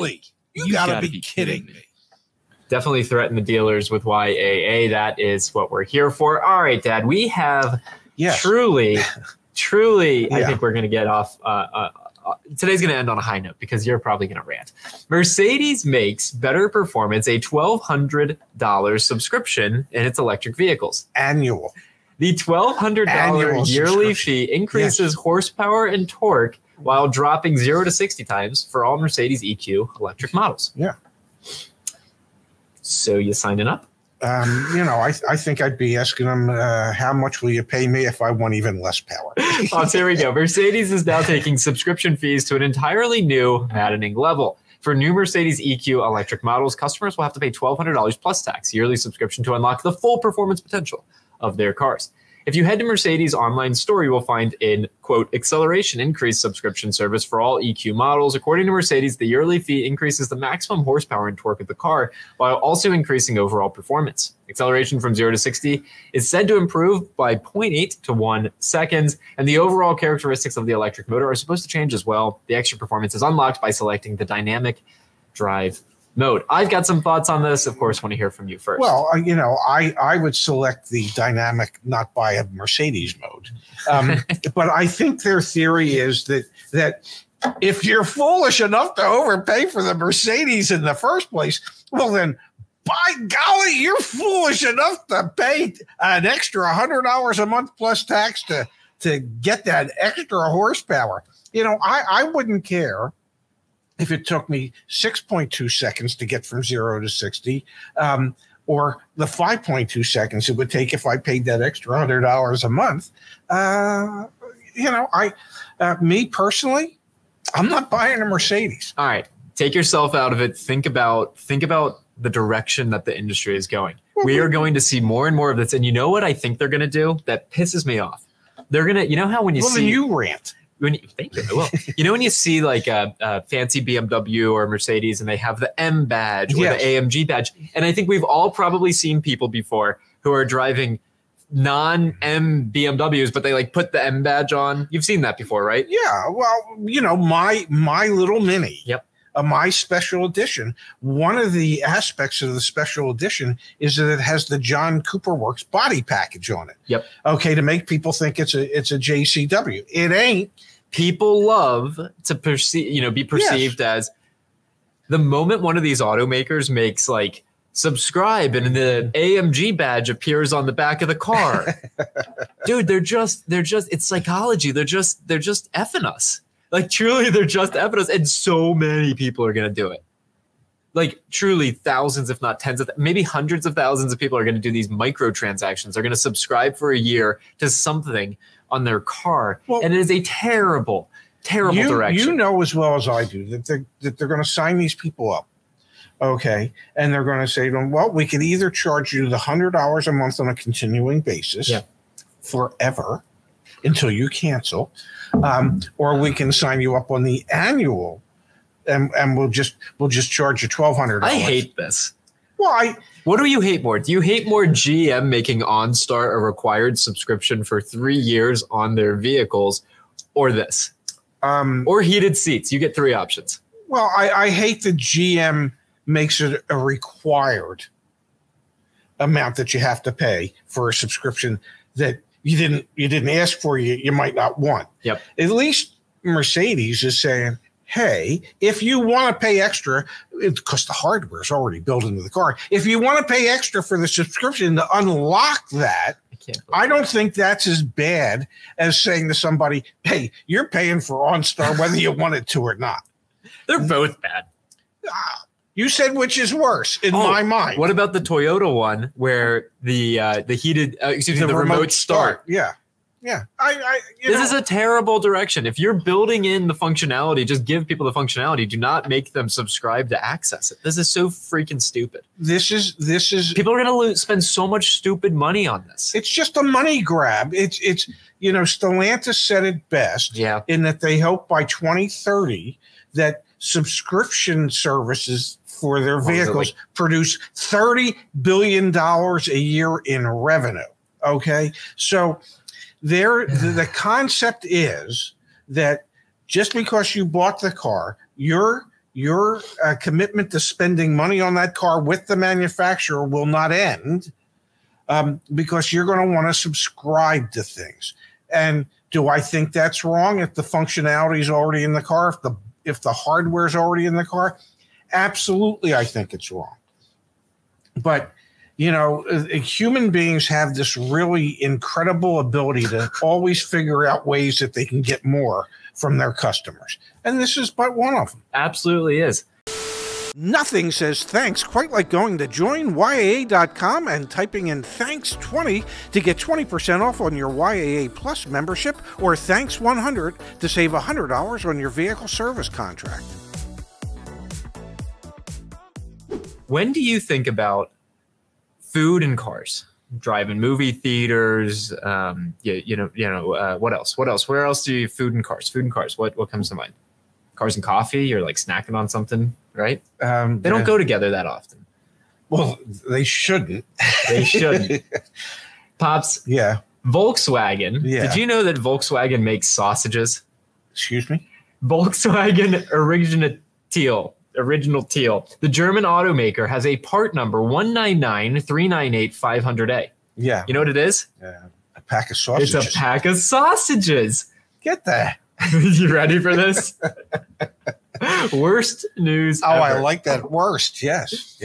Really? You gotta be kidding me. Definitely threaten the dealers with YAA. That is what we're here for. All right, Dad, we have truly, I think we're going to get off. Today's going to end on a high note because you're probably going to rant. Mercedes makes better performance a $1,200 subscription in its electric vehicles. Annual. The $1,200 yearly fee increases horsepower and torque while dropping 0 to 60 times for all Mercedes EQ electric models. Yeah. So you signing up? I think I'd be asking them, how much will you pay me if I want even less power? So here we go. Mercedes is now taking subscription fees to an entirely new, maddening level. For new Mercedes EQ electric models, customers will have to pay $1,200 plus tax yearly subscription to unlock the full performance potential of their cars. If you head to Mercedes' online store, you will find an, quote, acceleration increase subscription service for all EQ models. According to Mercedes, the yearly fee increases the maximum horsepower and torque of the car while also increasing overall performance. Acceleration from 0 to 60 is said to improve by 0.8 to 1 seconds, and the overall characteristics of the electric motor are supposed to change as well. The extra performance is unlocked by selecting the dynamic drive mode. I've got some thoughts on this. Of course, want to hear from you first. Well, I would select the dynamic, not by a Mercedes mode. But I think their theory is that if you're foolish enough to overpay for the Mercedes in the first place, well, then, by golly, you're foolish enough to pay an extra $100 a month plus tax to get that extra horsepower. I wouldn't care if it took me 6.2 seconds to get from 0 to 60, or the 5.2 seconds it would take if I paid that extra $100 a month. Me personally, I'm not buying a Mercedes. All right, take yourself out of it. Think about the direction that the industry is going. We are going to see more and more of this. And you know what I think they're going to do? That pisses me off. They're going to, how when you see... Well, then you rant. Thank you. Well, when you see like a fancy BMW or Mercedes and they have the M badge or the AMG badge, and I think we've all probably seen people before who are driving non-M BMWs, but they like put the M badge on. You've seen that before, right? Yeah. Well, my little Mini. Yep. My special edition. One of the aspects of the special edition is that it has the John Cooper Works body package on it. Yep. Okay, to make people think it's a JCW. It ain't. People love to be perceived as the moment one of these automakers makes like subscribe and the AMG badge appears on the back of the car. Dude, they're just it's psychology. They're just effing us. Like truly, they're just effing us, and so many people are gonna do it. Like truly, thousands, if not tens of, maybe hundreds of thousands of people are gonna do these microtransactions. They're gonna subscribe for a year to something on their car, and it is a terrible direction. You know as well as I do that they're going to sign these people up, okay, and they're going to say to them, well, we can either charge you the $100 a month on a continuing basis forever until you cancel, or we can sign you up on the annual, and we'll just charge you $1,200. I hate this. Why? What do you hate more? Do you hate more GM making OnStar a required subscription for 3 years on their vehicles, or this? Or heated seats? You get 3 options. Well, I hate that GM makes it a required amount that you have to pay for a subscription that you didn't ask for, you might not want. Yep. At least Mercedes is saying, hey, if you want to pay extra, because the hardware is already built into the car, if you want to pay extra for the subscription to unlock that, I don't think that's as bad as saying to somebody, hey, you're paying for OnStar whether you want it to or not. They're both bad. You said which is worse in my mind. What about the Toyota one where the heated, the remote start? Yeah. Yeah. This is a terrible direction. If you're building in the functionality, just give people the functionality. Do not make them subscribe to access it. This is so freaking stupid. This is people are going to spend so much stupid money on this. It's just a money grab. It's Stellantis said it best in that they hope by 2030 that subscription services for their vehicles produce $30 billion a year in revenue. Okay. So the concept is that just because you bought the car, you're your commitment to spending money on that car with the manufacturer will not end, because you're going to want to subscribe to things. And do I think that's wrong if the functionality is already in the car, if the hardware is already in the car? Absolutely, I think it's wrong. But, you know, human beings have this really incredible ability to always figure out ways that they can get more from their customers. And this is but one of them. Absolutely is. Nothing says thanks quite like going to joinyaa.com and typing in thanks20 to get 20% off on your YAA Plus membership, or thanks 100 to save $100 on your vehicle service contract. When do you think about food and cars? Drive-in movie theaters, what else? Where else do you food and cars? Food and cars. What comes to mind? Cars and coffee. You're like snacking on something, right? They don't go together that often. Well, they shouldn't. They shouldn't. Pops. Yeah. Volkswagen. Yeah. Did you know that Volkswagen makes sausages? Excuse me? Volkswagen Original Teal. The German automaker has a part number 199398500A. Yeah. You know what it is? A pack of sausages. It's a pack of sausages. Get that. You ready for this? Worst news ever. I like that. Worst. Yes.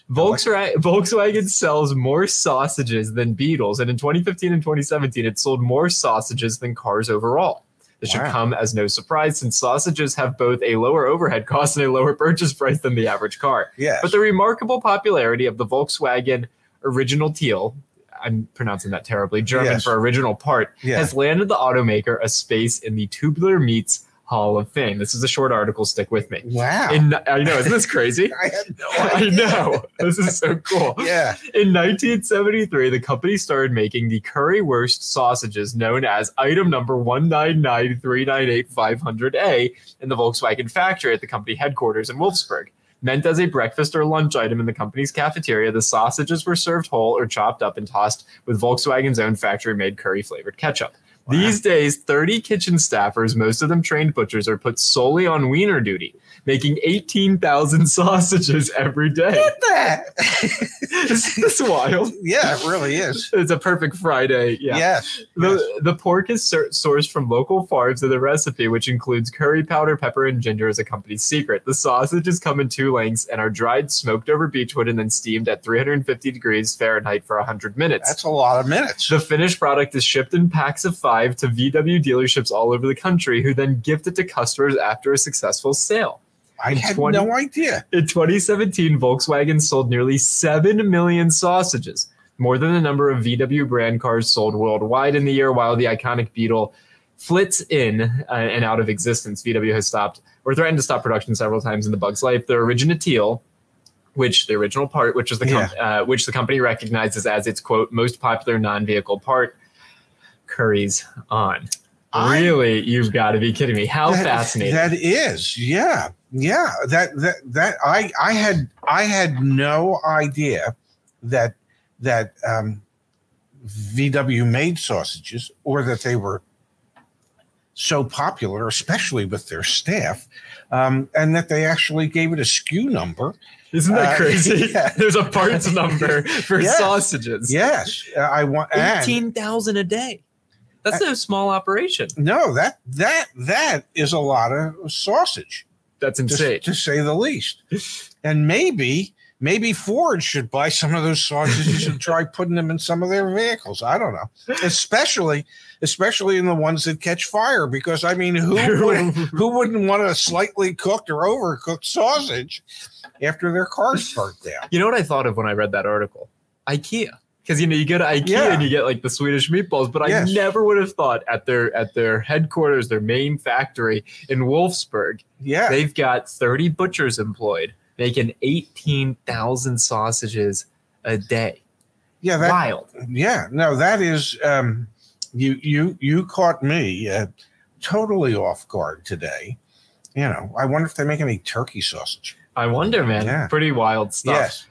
Volkswagen sells more sausages than Beetles, and in 2015 and 2017, it sold more sausages than cars overall. This should come as no surprise, since sausages have both a lower overhead cost and a lower purchase price than the average car. Yes. But the remarkable popularity of the Volkswagen Original Teal, I'm pronouncing that terribly, German for original part, has landed the automaker a space in the Tubular Meats Hall of Fame. This is a short article. Stick with me. Wow. I know. Isn't this crazy? I had no idea. I know. This is so cool. Yeah. In 1973, the company started making the currywurst sausages known as item number 199398500A in the Volkswagen factory at the company headquarters in Wolfsburg. Meant as a breakfast or lunch item in the company's cafeteria, the sausages were served whole or chopped up and tossed with Volkswagen's own factory-made curry-flavored ketchup. Wow. These days, 30 kitchen staffers, most of them trained butchers, are put solely on wiener duty, making 18,000 sausages every day. Get that. Isn't this wild? Yeah, it really is. It's a perfect Friday. Yeah. Yes. The pork is sourced from local farms, and the recipe, which includes curry powder, pepper, and ginger, is a company secret. The sausages come in 2 lengths and are dried, smoked over beechwood, and then steamed at 350 degrees Fahrenheit for 100 minutes. That's a lot of minutes. The finished product is shipped in packs of 5 to VW dealerships all over the country, who then gift it to customers after a successful sale. I had no idea. In 2017, Volkswagen sold nearly 7 million sausages, more than the number of VW brand cars sold worldwide in the year, while the iconic Beetle flits in and out of existence. VW has stopped or threatened to stop production several times in the bug's life. The Original Teal, which the the company recognizes as its, quote, most popular non-vehicle part, curries on. Really, you've got to be kidding me. How fascinating. That is. Yeah. Yeah. I had no idea that VW made sausages, or that they were so popular, especially with their staff, and that they actually gave it a SKU number. Isn't that crazy? Yeah. There's a parts number for sausages. Yes. I want 18,000 a day. That's no small operation. No, that is a lot of sausage. That's insane, to say the least. And maybe Ford should buy some of those sausages and try putting them in some of their vehicles. I don't know, especially in the ones that catch fire. Because I mean, who wouldn't want a slightly cooked or overcooked sausage after their car's burnt down? You know what I thought of when I read that article? IKEA. Because you go to IKEA and you get like the Swedish meatballs, but I never would have thought at their headquarters, their main factory in Wolfsburg, they've got 30 butchers employed, making 18,000 sausages a day. Yeah, wild. Yeah, no, that is you caught me totally off guard today. You know, I wonder if they make any turkey sausage. I wonder, man. Yeah. Pretty wild stuff. Yes.